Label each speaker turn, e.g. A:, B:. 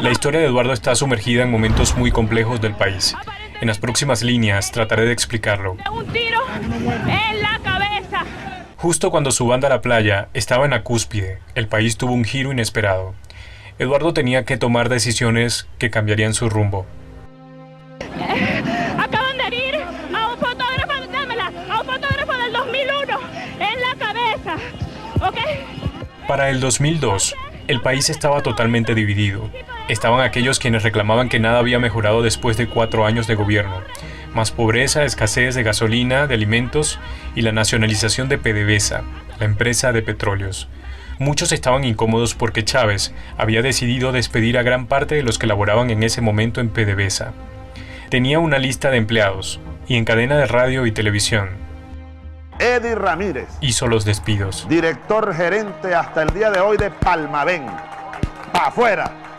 A: La historia de Eduardo está sumergida en momentos muy complejos del país. En las próximas líneas trataré de explicarlo.
B: Un tiro en la cabeza.
A: Justo cuando su banda La Playa estaba en la cúspide, el país tuvo un giro inesperado. Eduardo tenía que tomar decisiones que cambiarían su rumbo.
B: Acaban de herir a un fotógrafo, dámela, a un fotógrafo del 2001 en la cabeza, ¿ok?
A: Para el 2002, el país estaba totalmente dividido. Estaban aquellos quienes reclamaban que nada había mejorado después de 4 años de gobierno. Más pobreza, escasez de gasolina, de alimentos y la nacionalización de PDVSA, la empresa de petróleos. Muchos estaban incómodos porque Chávez había decidido despedir a gran parte de los que laboraban en ese momento en PDVSA. Tenía una lista de empleados y en cadena de radio y televisión
C: Eddie Ramírez
A: hizo los despidos.
C: director gerente hasta el día de hoy de Palmavén. ¡Pa' afuera!